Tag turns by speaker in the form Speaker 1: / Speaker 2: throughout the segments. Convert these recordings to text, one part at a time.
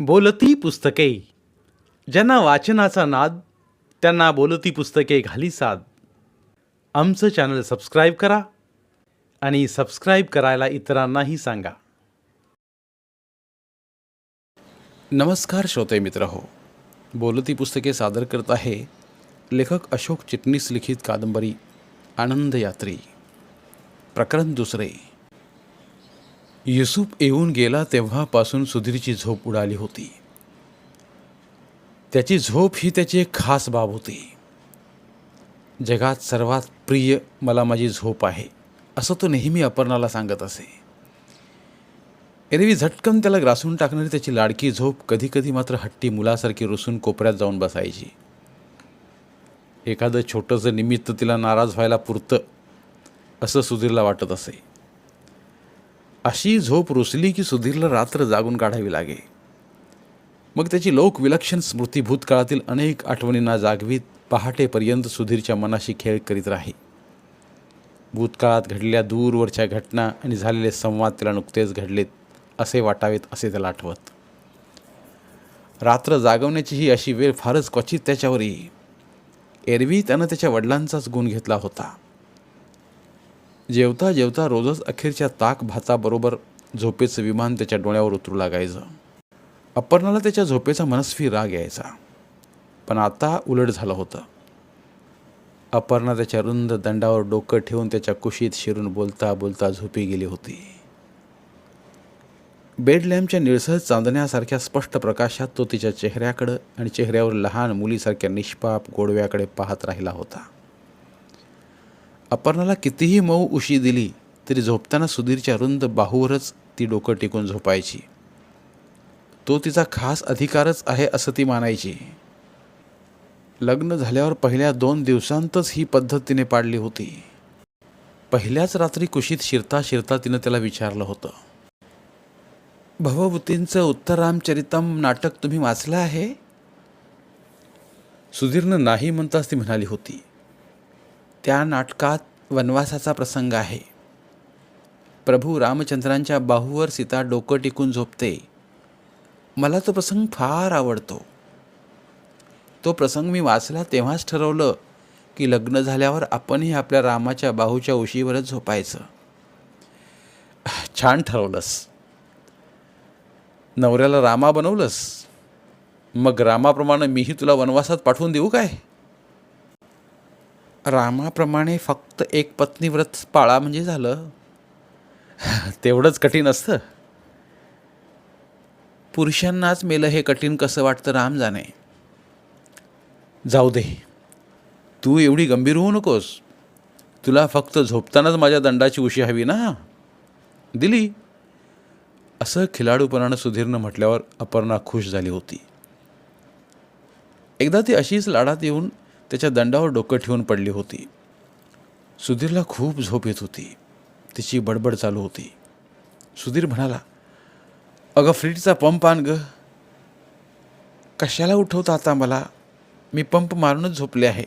Speaker 1: बोलती पुस्तके. ज्यांना वाचनाचा नाद त्यांना बोलती पुस्तके घाली साद. आमचं चॅनल सबस्क्राईब करा आणि सबस्क्राईब करायला इतरांनाही सांगा. नमस्कार श्रोते मित्र हो, बोलती पुस्तके सादर करत आहे लेखक अशोक चिटणीस लिखित कादंबरी आनंद यात्री. प्रकरण दुसरे. युसूफ येऊन गेला तेव्हापासून सुधीरची झोप उडाली होती. त्याची झोप ही त्याची एक खास बाब होती. जगात सर्वात प्रिय मला माझी झोप आहे असं तो नेहमी अपर्णाला सांगत असे. एरवी झटकन त्याला ग्रासून टाकणारी त्याची लाडकी झोप कधी कधी मात्र हट्टी मुलासारखी रुसून कोपऱ्यात जाऊन बसायची. एखादं छोटंसं निमित्त तिला नाराज व्हायला पुरतं असं सुधीरला वाटत असे. अशी झोप रुसली की सुधीरला रात्र जागून काढावी लागे. मग त्याची लोकविलक्षण स्मृती भूतकाळातील अनेक आठवणींना जागवीत पहाटेपर्यंत सुधीरच्या मनाशी खेळ करीत राही. भूतकाळात घडलेल्या दूरवरच्या घटना आणि झालेले संवाद त्याला नुकतेच घडलेत असे वाटावेत असे त्याला आठवत. रात्र जागवण्याची ही अशी वेळ फारच क्वचित त्याच्यावर येई. एरवी त्यानं त्याच्या वडिलांचाच गुण घेतला होता. जेवता जेवता रोजच अखेरच्या ताक भाताबरोबर झोपेचं विमान त्याच्या डोळ्यावर उतरू लागायचं. अपर्णाला त्याच्या झोपेचा मनस्वी राग यायचा. पण आता उलट झालं होतं. अपर्णा त्याच्या रुंद दंडावर डोकं ठेवून त्याच्या कुशीत शिरून बोलता बोलता झोपी गेली होती. बेड लॅम्पच्या निळसर चांदण्यासारख्या स्पष्ट प्रकाशात तो तिच्या चेहऱ्याकडं आणि चेहऱ्यावर लहान मुलीसारख्या निष्पाप गोडव्याकडे पाहत राहिला होता. अपर्णाला कितीही मऊ उशी दिली तरी झोपताना सुधीरच्या रुंद बाहूवरच ती डोकं टेकून झोपायची. तो तिचा खास अधिकारच आहे असं ती मानायची. लग्न झाल्यावर पहिल्या 2 दिवसांतच ही पद्धत तिने पाडली होती. पहिल्याच रात्री कुशीत शिरता शिरता तिनं त्याला विचारलं होतं, भवभूतींचं उत्तरामचरितम नाटक तुम्ही वाचलं आहे? सुधीरनं नाही म्हणताच ती म्हणाली होती, त्या नाटकात वनवासाचा प्रसंग आहे. प्रभू रामचंद्रांच्या बाहूवर सीता डोकं टेकून झोपते. मला तो प्रसंग फार आवडतो. तो प्रसंग मी वाचला तेव्हाच ठरवलं की लग्न झाल्यावर आपणही आपल्या रामाच्या बाहूच्या उशीवरच झोपायचं. छान ठरवलंस. नवऱ्याला रामा बनवलंस, मग रामाप्रमाणे मीही तुला वनवासात पाठवून देऊ काय? रामाप्रमाणे फक्त एक पत्नीव्रत पाळा म्हणजे झालं. तेवढंच कठीण असतं. पुरुषांनाच मेलं हे कठीण कसं वाटतं राम जाणे. जाऊ दे, तू एवढी गंभीर होऊ नकोस. तुला फक्त झोपतानाच माझ्या दंडाची उशी हवी ना? दिली. असं खिलाडूपणानं सुधीरनं म्हटल्यावर अपर्णा खुश झाली होती. एकदा ती अशीच लाडात येऊन त्याच्या दंडावर डोकं ठेवून पडली होती. सुधीरला खूप झोप येत होती. तिची बडबड चालू होती. सुधीर म्हणाला, अगं फ्रीजचा पंप आण ग. कशाला उठवता आता मला? मी पंप मारूनच झोपले आहे.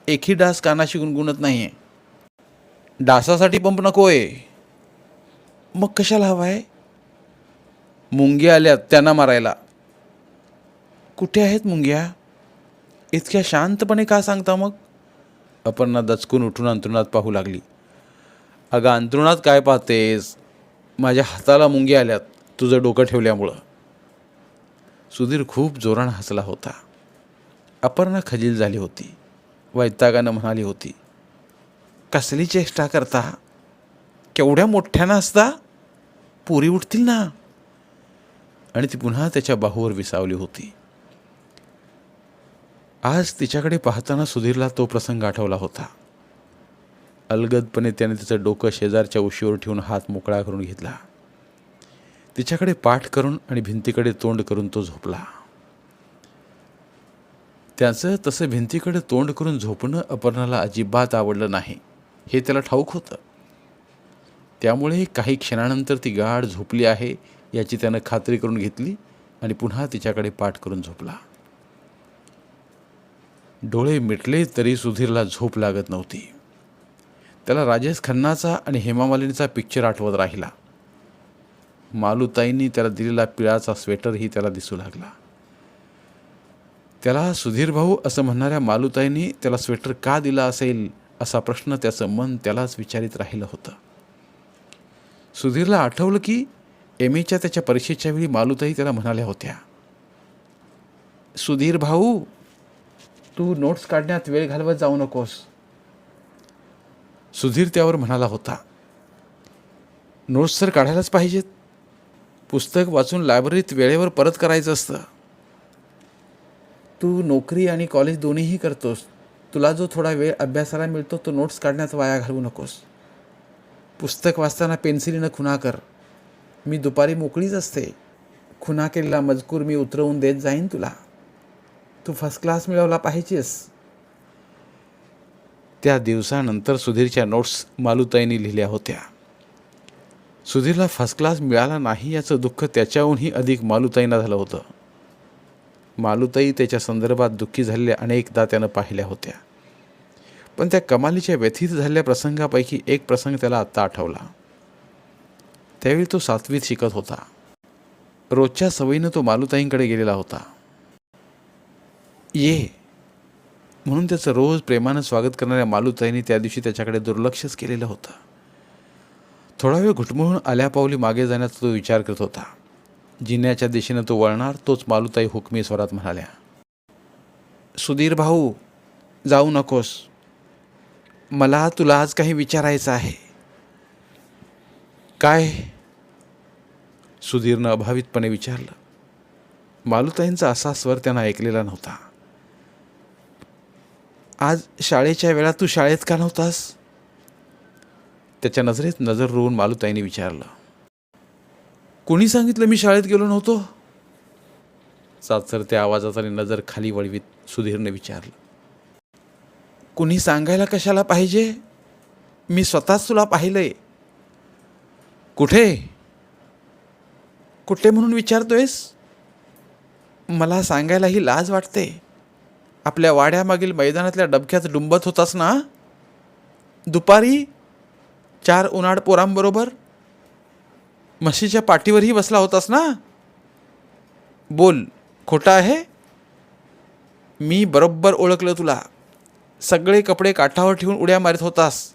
Speaker 1: एकही डास कानाशी गुणगुणत नाही आहे. डासासाठी पंप नको आहे. मग कशाला हवा आहे? मुंग्या आल्यात त्यांना मारायला. कुठे आहेत मुंग्या? इतक्या शांतपणे का सांगता मग? अपर्णा दचकून उठून अंथरुणात पाहू लागली. अगं अंथरुणात काय पाहतेस? माझ्या हाताला मुंग्या आल्यात तुझं डोकं ठेवल्यामुळं. सुधीर खूप जोरानं हसला होता. अपर्णा खजील झाली होती. वैतागानं म्हणाली होती, कसली चेष्टा करता? केवढ्या मोठ्यानं असता? पोरी उठतील ना. आणि ती पुन्हा त्याच्या बाहूवर विसावली होती. आज तिच्याकडे पाहताना सुधीरला तो प्रसंग आठवला होता. अलगदपणे त्याने तिचं डोकं शेजारच्या उशीवर ठेवून हात मोकळा करून घेतला. तिच्याकडे पाठ करून आणि भिंतीकडे तोंड करून तो झोपला. त्याचं तसं भिंतीकडे तोंड करून झोपणं अपर्णाला अजिबात आवडलं नाही हे त्याला ठाऊक होतं. त्यामुळे काही क्षणानंतर ती गाढ झोपली आहे याची त्यानं खात्री करून घेतली आणि पुन्हा तिच्याकडे पाठ करून झोपला. डोळे मिटले तरी सुधीरला झोप लागत नव्हती. त्याला राजेश खन्नाचा आणि हेमा मालिनीचा पिक्चर आठवत राहिला. मालूताईंनी त्याला दिलेला पिळाचा स्वेटरही त्याला दिसू लागला. त्याला सुधीर भाऊ असं म्हणणाऱ्या मालूताईंनी त्याला स्वेटर का दिला असेल असा प्रश्न त्याचं मन त्यालाच विचारित राहिलं होतं. सुधीरला आठवलं की एमएच्या त्याच्या परीक्षेच्या वेळी मालूताई त्याला म्हणाल्या होत्या, सुधीर भाऊ, तू नोट्स काढण्यात वेळ घालवत जाऊ नकोस. सुधीर त्यावर म्हणाला होता, नोट्स तर काढायलाच पाहिजेत. पुस्तक वाचून लायब्ररीत वेळेवर परत करायचं असतं. तू नोकरी आणि कॉलेज दोन्हीही करतोस. तुला जो थोडा वेळ अभ्यासाला मिळतो तो नोट्स काढण्यात वाया घालवू नकोस. पुस्तक वाचताना पेन्सिलीनं खुणा कर. मी दुपारी मोकळीच असते. खुणा केलेला मजकूर मी उतरवून देत जाईन तुला. तू फर्स्ट क्लास मिळवला पाहिजेस. त्या दिवसानंतर सुधीरच्या नोट्स मालूताईंनी लिहिल्या होत्या. सुधीरला फर्स्ट क्लास मिळाला नाही याचं दुःख त्याच्याहूनही अधिक मालूताईंना झालं होतं. मालूताई त्याच्या संदर्भात दुःखी झालेल्या अनेकदा त्यानं पाहिल्या होत्या, पण त्या कमालीच्या व्यथित झालेल्या प्रसंगापैकी एक प्रसंग त्याला आत्ता आठवला. त्यावेळी तो 7वीत शिकत होता. रोजच्या सवयीनं तो मालूताईंकडे गेलेला होता. ये म्हणून त्याचं रोज प्रेमानं स्वागत करणाऱ्या मालूताईंनी त्या दिवशी त्याच्याकडे दुर्लक्षच केलेलं होतं. थोडा वेळ घुटमळून आल्यापावली मागे जाण्याचा तो विचार करत होता. जिन्याच्या दिशेनं तो वळणार तोच मालूताई हुकमी स्वरात म्हणाल्या, सुधीर भाऊ, जाऊ नकोस. मला तुला आज काही विचारायचं आहे. काय? सुधीरनं अभावितपणे विचारलं. मालूताईंचा असा स्वर त्यानं ऐकलेला नव्हता. आज शाळेच्या वेळा तू शाळेत का नव्हतास? त्याच्या नजरेत नजर रोवून मालूताईंनी विचारलं. कोणी सांगितलं मी शाळेत गेलो नव्हतो? साचरत्या आवाजात आणि नजर खाली वळवीत सुधीरने विचारलं. कुणी सांगायला कशाला पाहिजे? मी स्वतःच तुला पाहिलंय. कुठे? कुठे म्हणून विचारतोयस? मला सांगायलाही लाज वाटते. आपल्या वाड्यामागील मैदानातल्या डबक्यात डुंबत होतास ना? दुपारी 4 उन्हाळ पोरांबरोबर म्हशीच्या पाठीवरही बसला होतास ना? बोल, खोटं आहे? मी बरोबर ओळखलं तुला. सगळे कपडे काठावर ठेवून उड्या मारत होतास.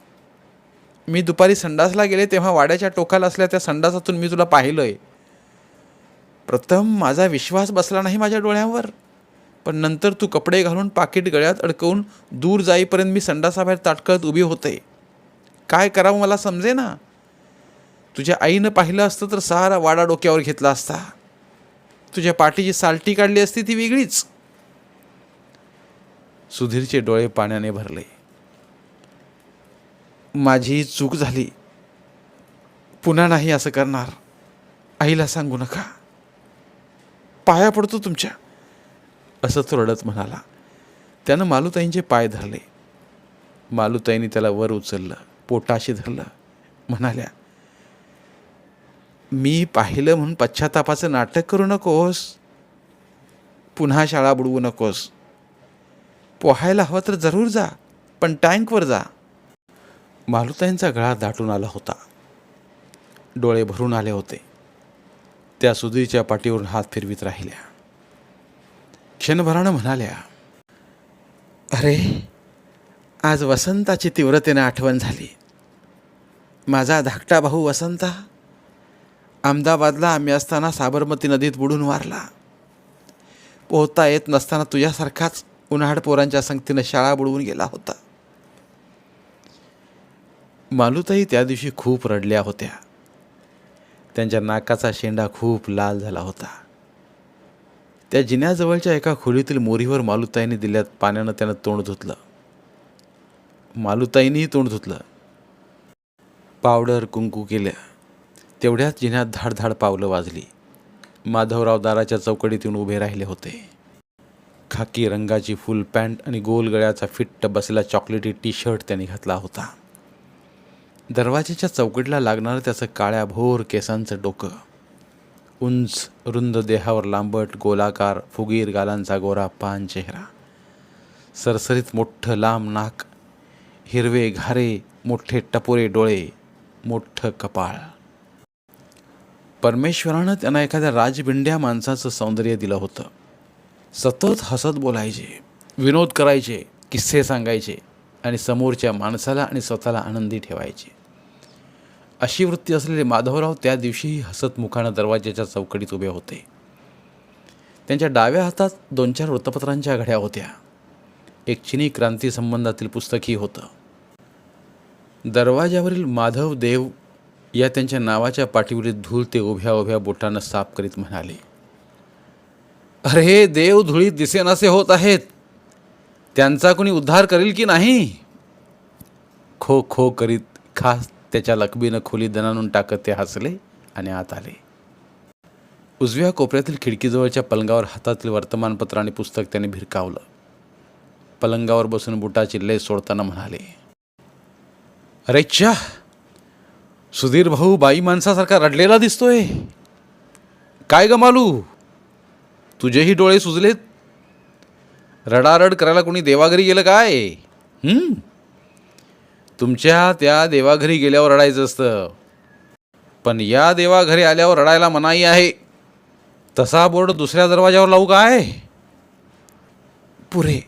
Speaker 1: मी दुपारी संडासला गेले तेव्हा वाड्याच्या टोकाला असल्या त्या संडासातून मी तुला पाहिलंय. प्रथम माझा विश्वास बसला नाही माझ्या डोळ्यांवर, पण नंतर तू कपडे घालून पाकिट गळ्यात अडकवून दूर जाईपर्यंत मी संडासाबाहेर ताटकळत उभी होते. काय करावं मला समजे ना. तुझ्या आईनं पाहिलं असतं तर सारा वाडा डोक्यावर घेतला असता. तुझ्या पाठीची सालटी काढली असती ती वेगळीच. सुधीरचे डोळे पाण्याने भरले. माझी चूक झाली. पुन्हा नाही असं करणार. आईला सांगू नका. पाया पडतो तुमच्या, असं तो रडत म्हणाला. त्यानं मालूताईंचे पाय धरले. मालूताईंनी त्याला वर उचललं, पोटाशी धरलं. म्हणाल्या, मी पाहिलं म्हणून पश्चातापाचं नाटक करू नकोस. पुन्हा शाळा बुडवू नकोस. पोहायला हवं तर जरूर जा, पण टँकवर जा. मालूताईंचा गळा दाटून आला होता. डोळे भरून आले होते. त्या सुधीरच्या पाठीवरून हात फिरवीत राहिल्या. क्षणभरानं म्हणाल्या, अरे, आज वसंताची तीव्रतेने आठवण झाली. माझा धाकटा भाऊ वसंता अहमदाबादला आम्ही असताना साबरमती नदीत बुडून वारला. पोहता येत नसताना तुझ्यासारखाच उन्हाळ पोरांच्या संगतीनं शाळा बुडवून गेला होता. मालूताई त्या दिवशी खूप रडल्या होत्या. त्यांच्या नाकाचा शेंडा खूप लाल झाला होता. त्या जिन्याजवळच्या एका खोलीतील मोरीवर मालूताईंनी दिल्यात पाण्यानं त्यानं तोंड धुतलं. मालूताईंनीही तोंड धुतलं. पावडर कुंकू केलं. तेवढ्यात जिन्यात धाडधाड पावलं वाजली. माधवराव दाराच्या चौकटीत येऊन उभे राहिले होते. खाकी रंगाची फुल पॅन्ट आणि गोल गळ्याचा फिट्ट बसलेला चॉकलेटी टी शर्ट त्यांनी घातला होता. दरवाजेच्या चौकटीला लागणारं त्याचं काळ्या भोर केसांचं डोकं, उंच रुंद देहावर लांबट गोलाकार फुगीर गालांचा गोरा पान चेहरा, सरसरीत मोठं लांब नाक, हिरवे घारे मोठे टपोरे डोळे, मोठं कपाळ. परमेश्वरानं त्यांना एखाद्या राजबिंड्या माणसाचं सौंदर्य दिलं होतं. सतत हसत बोलायचे, विनोद करायचे, किस्से सांगायचे आणि समोरच्या माणसाला आणि स्वतःला आनंदी ठेवायचे. अशी वृत्ती असलेले माधवराव त्या दिवशीही हसत मुखानं दरवाजाच्या चौकटीत उभे होते. त्यांच्या डाव्या हातात 2-4 वृत्तपत्रांच्या घड्या होत्या. एक चिनी क्रांती संबंधातील पुस्तकही होतं. दरवाजावरील माधव देव या त्यांच्या नावाच्या पाठीवरील धूळ ते उभ्या उभ्या बोटानं साफ करीत म्हणाले, अरे देव धुळीत दिसेनासे होत आहेत, त्यांचा कोणी उद्धार करेल की नाही. खो खो करीत खास त्याच्या लकबीनं खोली दणानून टाकत ते हसले आणि आत आले. उजव्या कोपऱ्यातील खिडकीजवळच्या पलंगावर हातातील वर्तमानपत्र आणि पुस्तक त्याने भिरकावलं. पलंगावर बसून बुटाची लेस सोडताना म्हणाले, अरे च्या, सुधीर भाऊ बाई माणसासारखा रडलेला दिसतोय. काय ग मालू, तुझेही डोळे सुजलेत. रडारड करायला कोणी देवाघरी गेलं काय? तुमच्या त्या देवाघरी गेल्यावर रडायचं असतं, पण या देवाघरी आल्यावर रडायला मनाई आहे. तसा बोर्ड दुसऱ्या दरवाजावर लावू काय? पुरे,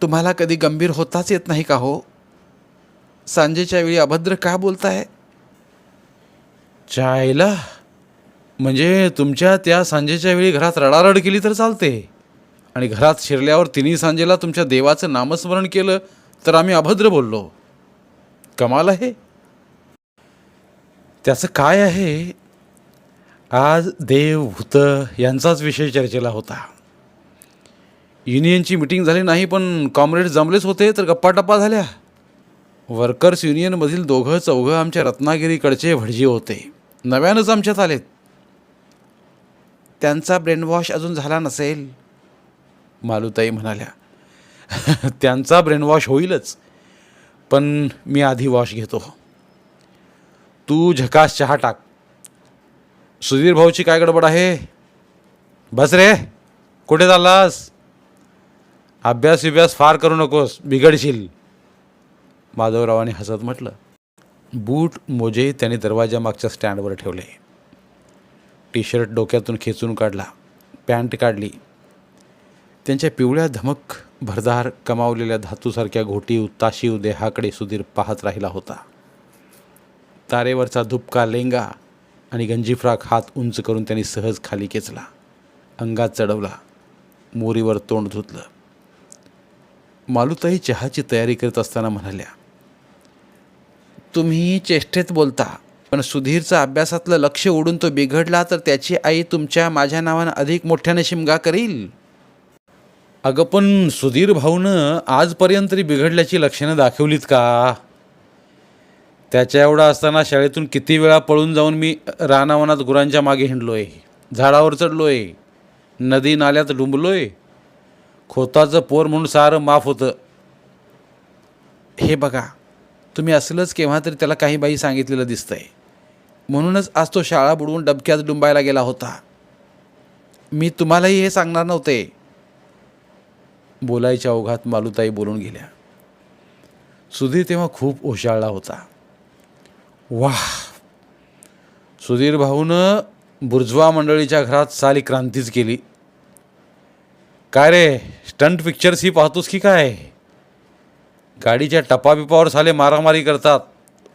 Speaker 1: तुम्हाला कधी गंभीर होताच येत नाही का हो? सांजेच्या वेळी अभद्र का बोलताय? चायला, म्हणजे तुमच्या त्या सांजेच्या वेळी घरात रडारड केली तर चालते, आणि घरात शिरल्यावर तिन्ही सांजेला तुमच्या देवाचं नामस्मरण केलं तर आम्ही अभद्र बोललो. कमाल आहे. त्याचं काय आहे? आज देव भूत यांचाच विषय चर्चेला होता. युनियनची मिटिंग झाली नाही, पण कॉम्रेड जमलेच होते तर गप्पाटप्पा झाल्या. वर्कर्स युनियनमधील 2-4 आमच्या रत्नागिरीकडचे भटजी होते, नव्यानंच आमच्यात आलेत. त्यांचा ब्रेनवॉश अजून झाला नसेल, मालूताई म्हणाल्या. त्यांचा ब्रेनवॉश होईलच, पण मी आधी वॉश घेतो. तू झकास चहा टाक. सुधीर भाऊची काय गडबड आहे? बस रे, कुठे चाललास? अभ्यास फार करू नकोस, बिघडशील, माधवरावांनी हसत म्हटलं. बूट मोजे त्याने दरवाजामागच्या स्टँडवर ठेवले. टी शर्ट डोक्यातून खेचून काढला, पॅन्ट काढली. त्यांच्या पिवळ्या धमक भरदार कमावलेल्या धातूसारख्या घोटीव ताशीव देहाकडे सुधीर पाहत राहिला होता. तारेवरचा धुपका लेंगा आणि गंजी फ्राक हात उंच करून त्यांनी सहज खाली खेचला, अंगात चढवला, मोरीवर तोंड धुतलं. मालूताई चहाची तयारी करत असताना म्हणाल्या, तुम्ही चेष्टेत बोलता, पण सुधीरचा अभ्यासातलं लक्ष उडून तो बिघडला तर त्याची आई तुमच्या माझ्या नावानं अधिक मोठ्याने शिमगा करील. अगं, पण सुधीर भाऊनं आजपर्यंत तरी बिघडल्याची लक्षणं दाखवलीत का? त्याच्या एवढा असताना शाळेतून किती वेळा पळून जाऊन मी रानावनात गुरांच्या मागे हिंडलोय, झाडावर चढलोय, नदी नाल्यात डुंबलोय. खोताचं पोर म्हणून सारं माफ होतं. हे बघा, तुम्ही असलंच केव्हा तरी त्याला काही बाई सांगितलेलं दिसतंय, म्हणूनच आज तो शाळा बुडवून डबक्यात डुंबायला गेला होता. मी तुम्हालाही हे सांगणार नव्हते. बोलायच्या ओघात मालूताई बोलून गेल्या. सुधीर तेव्हा खूप ओशाळला होता. वाह, सुधीर भाऊनं बुर्जवा मंडळीच्या घरात साली क्रांतीच केली. काय रे, स्टंट पिक्चर्स ही पाहतोस की काय? गाडीच्या टपाबिपावर साले मारामारी करतात.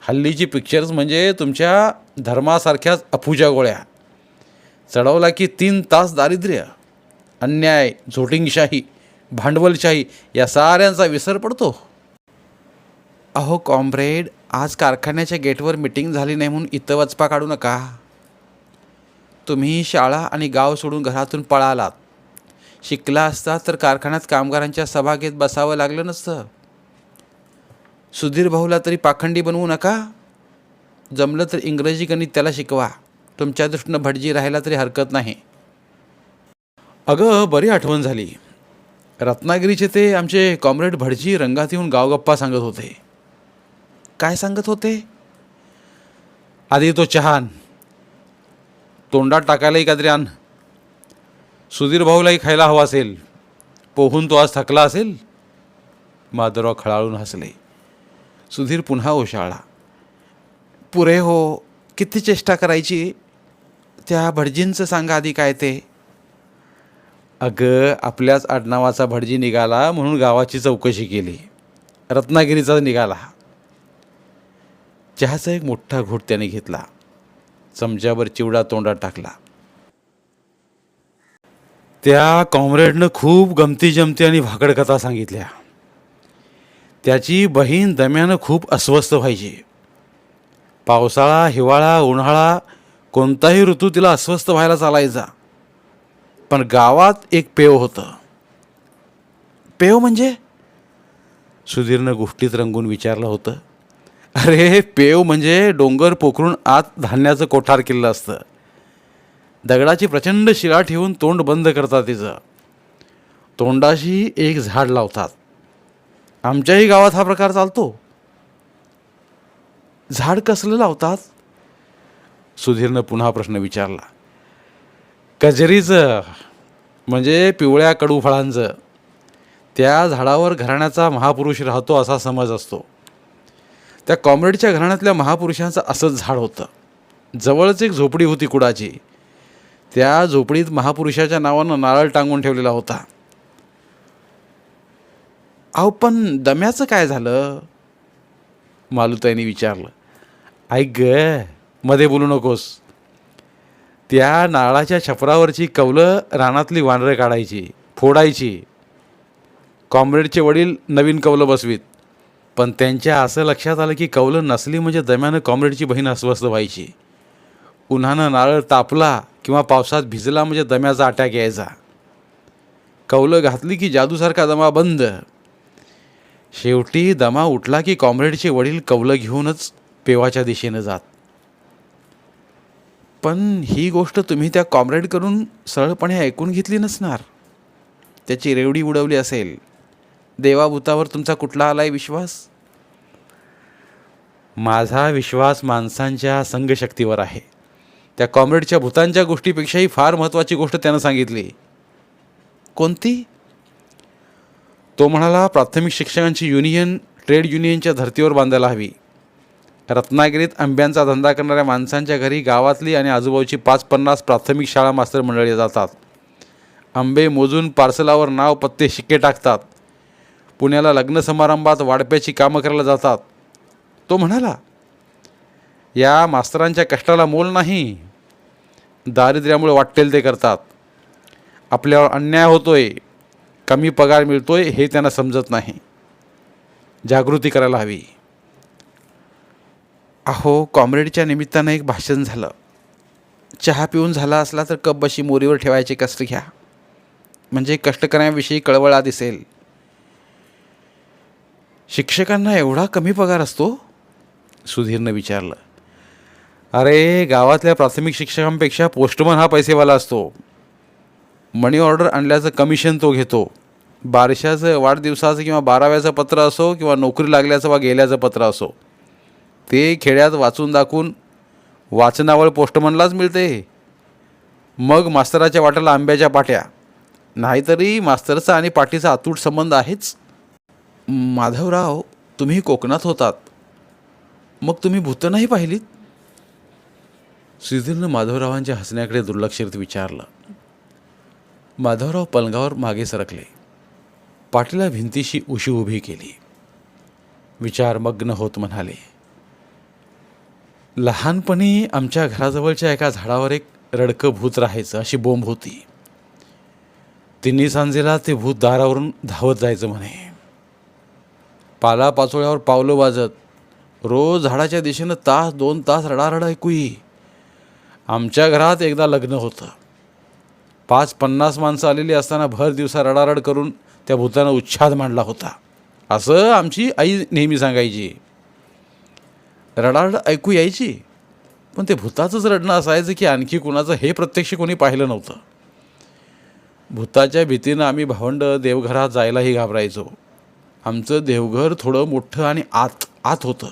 Speaker 1: हल्लीची पिक्चर्स म्हणजे तुमच्या धर्मासारख्याच अफूच्या गोळ्या. चढवला की 3 तास दारिद्र्य, अन्याय, झोटिंगशाही, भांडवलशाही या साऱ्यांचा विसर पडतो. अहो कॉम्रेड, आज कारखान्याच्या गेटवर मिटिंग झाली नाही म्हणून इथं वचपा काढू नका. तुम्ही शाळा आणि गाव सोडून घरातून पळालात. शिकला असता तर कारखान्यात कामगारांच्या सभा घेत बसावं लागलं नसतं. सुधीर भाऊला तरी पाखंडी बनवू नका. जमलं तर इंग्रजी गणित त्याला शिकवा. तुमच्या दृष्टीनं भटजी राहायला तरी हरकत नाही. अगं, बरी आठवण झाली. रत्नागिरीचे ते आमचे कॉम्रेड भटजी रंगात येऊन गावगप्पा सांगत होते. काय सांगत होते? आधी तो चहान तोंडात टाकायलाही काहीतरी आण. सुधीर भाऊलाही खायला हवा असेल. पोहून तो आज थकला असेल. माधवराव खळाळून हसले. सुधीर पुन्हा ओशाळला. पुरे हो, किती चेष्टा करायची. त्या भटजींचं सांगा आधी काय ते. अगं आपल्याच आडनावाचा भटजी निघाला म्हणून गावाची चौकशी केली. रत्नागिरीचा निघाला. चहाचा एक मोठा घोट त्याने घेतला. चमच्यावर चिवडा तोंडात टाकला. त्या कॉम्रेडनं खूप गमती जमती आणि भाकड कथा सांगितल्या. त्याची बहीण दम्यानं खूप अस्वस्थ व्हायची. पावसाळा, हिवाळा, उन्हाळा कोणताही ऋतू तिला अस्वस्थ व्हायला चालायचा. पण गावात एक पेव होतं. पेव म्हणजे? सुधीरनं गोष्टीत रंगून विचारलं होतं. अरे पेव म्हणजे डोंगर पोखरून आत धान्याचं कोठार केलेलं असतं. दगडाची प्रचंड शिळा ठेवून तोंड बंद करतात. तिचं तोंडाशी एक झाड लावतात. आमच्याही गावात हा प्रकार चालतो. झाड कसलं लावतात? सुधीरनं पुन्हा प्रश्न विचारला. कजरीचं, म्हणजे पिवळ्या कडू फळांचं. त्या झाडावर घराण्याचा महापुरुष राहतो असा समज असतो. त्या कॉम्रेडच्या घराण्यातल्या महापुरुषांचं असंच झाड होतं. जवळच एक झोपडी होती कुडाची. त्या झोपडीत महापुरुषाच्या नावानं नारळ टांगून ठेवलेला होता. अहो पण दम्याचं काय झालं? मालुताईने विचारलं. ऐक ग, मध्ये बोलू नकोस. त्या नारळाच्या छपरावरची कौलं रानातली वानरं काढायची, फोडायची. कॉम्रेडचे वडील नवीन कौलं बसवीत. पण त्यांच्या असं लक्षात आलं की कौलं नसली म्हणजे दम्यानं कॉम्रेडची बहीण अस्वस्थ व्हायची. उन्हानं नारळ तापला किंवा पावसात भिजला म्हणजे दम्याचा अटॅक यायचा. कौलं घातली की जादूसारखा दमा बंद. शेवटी दमा उठला की कॉम्रेडचे वडील कौलं घेऊनच पेवाच्या दिशेनं जात. पण ही गोष्ट तुम्ही त्या कॉम्रेडकडून सरळपणे ऐकून घेतली नसणार. त्याची रेवडी उडवली असेल. देवाभूतावर तुमचा कुठला आलाय विश्वास? माझा विश्वास माणसांच्या संघशक्तीवर आहे. त्या कॉम्रेडच्या भूतांच्या गोष्टीपेक्षाही फार महत्त्वाची गोष्ट त्यानं सांगितली. कोणती? तो म्हणाला प्राथमिक शिक्षकांची युनियन ट्रेड युनियनच्या धर्तीवर बांधायला हवी. रत्नागिरीत आंब्यांचा धंदा करणाऱ्या माणसांच्या घरी गावातली आणि आजूबाजूची 5-50 प्राथमिक शाळा मास्तर मंडळी जातात. आंबे मोजून पार्सलावर नाव पत्ते शिक्के टाकतात. पुण्याला लग्न समारंभात वाढप्याची कामं करायला जातात. तो म्हणाला, या मास्तरांच्या कष्टाला मोल नाही. दारिद्र्यामुळे वाटेल ते करतात. आपल्यावर अन्याय होतोय, कमी पगार मिळतोय हे त्यांना समजत नाही. जागृती करायला हवी. अहो कॉम्रेडच्या निमित्तानं एक भाषण झालं. चहा पिऊन झाला असला तर कप बशी मोरीवर ठेवायचे कष्ट घ्या, म्हणजे कष्ट करण्याविषयी कळवळा दिसेल. शिक्षकांना एवढा कमी पगार असतो? सुधीरनं विचारलं. अरे गावातल्या प्राथमिक शिक्षकांपेक्षा पोस्टमन हा पैसेवाला असतो. मनी ऑर्डर आणल्याचं कमिशन तो घेतो. बारशाचं, वाढदिवसाचं किंवा 12व्याचं पत्र असो किंवा नोकरी लागल्याचं वा गेल्याचं पत्र असो, ते खेड्यात वाचून दाखवून वाचनावळ पोस्टमनलाच मिळते. मग मास्तराच्या वाट्याला आंब्याच्या पाट्या. नाहीतरी मास्तरचा आणि पाटीचा अतूट संबंध आहेच. माधवराव, तुम्ही कोकणात होतात, मग तुम्ही भूतं नाही पाहिलीत? सुधीरनं माधवरावांच्या हसण्याकडे दुर्लक्षित विचारलं. माधवराव पलंगावर मागे सरकले. पाटीला भिंतीशी उशी उभी केली. विचारमग्न होत म्हणाले, लहानपणी आमच्या घराजवळच्या एका झाडावर एक रडकं भूत राहायचं अशी बोंब होती. तिन्ही सांजेला ते भूत दारावरून धावत जायचं म्हणे. पालापाचोळ्यावर पावलं वाजत रोज झाडाच्या दिशेनं 1-2 तास रडारड ऐकू येई. आमच्या घरात एकदा लग्न होतं. 5-50 माणसं आलेली असताना भर दिवसा रडारड करून त्या भूतानं उच्छाद मांडला होता, असं आमची आई नेहमी सांगायची. रडारड ऐकू यायची, पण ते भूताचंच रडणं असायचं की आणखी कुणाचं हे प्रत्यक्ष कोणी पाहिलं नव्हतं. भूताच्या भीतीनं आम्ही भावंड देवघरात जायलाही घाबरायचो. आमचं देवघर थोडं मोठं आणि आत होतं.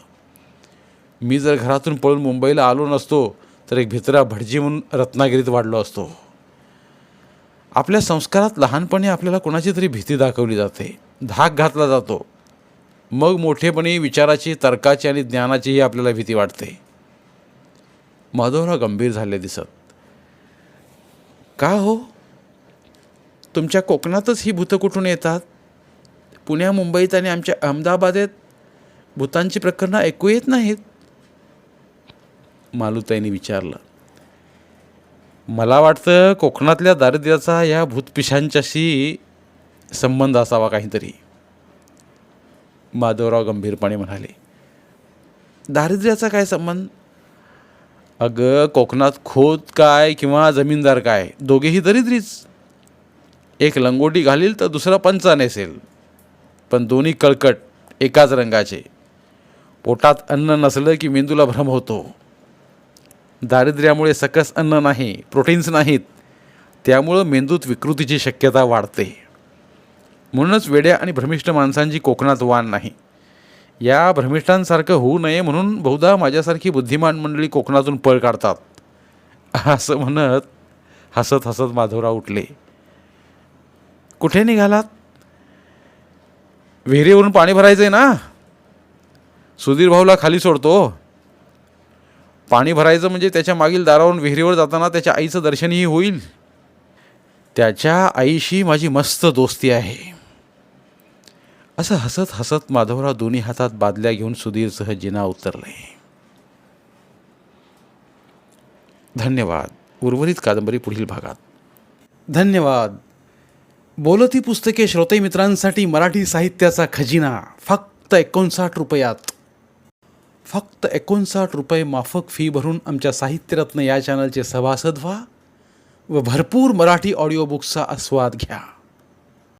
Speaker 1: मी जर घरातून पळून मुंबईला आलो नसतो तर एक भित्रा भटजी म्हणून रत्नागिरीत वाढलो असतो. आपल्या संस्कारात लहानपणी आपल्याला कोणाची तरी भीती दाखवली जाते, धाक घातला जातो. मग मोठेपणी विचाराची, तर्काची आणि ज्ञानाचीही आपल्याला भीती वाटते. माधवराव गंभीर झाले दिसत. का हो? तुमच्या कोकणातच ही भूतं कुठून येतात? पुण्या मुंबईत आणि आमच्या अहमदाबादेत भूतांची प्रकरणं ऐकू येत नाहीत. मालूताईंनी विचारलं. मला वाटतं कोकणातल्या दारिद्र्याचा या भूतपिशांच्याशी संबंध असावा काहीतरी. माधवराव गंभीरपणे म्हणाले. दारिद्र्याचा काय संबंध? अगं, कोकणात खोत काय किंवा जमीनदार काय, दोघेही दरिद्रीच. एक लंगोटी घालील तर दुसरा पंचा नेसेल, पण दोन्ही कळकट, एकाच रंगाचे. पोटात अन्न नसलं की मेंदूला भ्रम होतो. दारिद्र्यामुळे सकस अन्न नाही, प्रोटीन्स नाहीत, त्यामुळं मेंदूत विकृतीची शक्यता वाढते. म्हणूनच वेड्या आणि भ्रमिष्ठ माणसांची कोकणात वाण नाही. या भ्रमिष्ठांसारखं होऊ नये म्हणून बहुधा माझ्यासारखी बुद्धिमान मंडळी कोकणातून पळ काढतात. असं म्हणत हसत हसत माधवराव उठले. कुठे निघालात? विहिरीवरून पाणी भरायचं आहे ना? सुधीर भाऊला खाली सोडतो. पाणी भरायचं म्हणजे त्याच्या मागील दारावरून विहिरीवर जाताना त्याच्या आईचं दर्शनही होईल. त्याच्या आईशी माझी मस्त दोस्ती आहे. असं हसत हसत माधवराव दोन्ही हातात बादल्या घेऊन सुधीरसह जिना उतरले. धन्यवाद. उर्वरित कादंबरी पुढील भागात. धन्यवाद. बोलती पुस्तके श्रोते मित्रांसाठी मराठी साहित्याचा खजिना फक्त 59 रुपयात. फक्त 59 रुपये माफक फी भरून आमच्या साहित्यरत्न या चॅनलचे सभासद व्हा व भरपूर मराठी ऑडिओ बुक्सचा आस्वाद घ्या.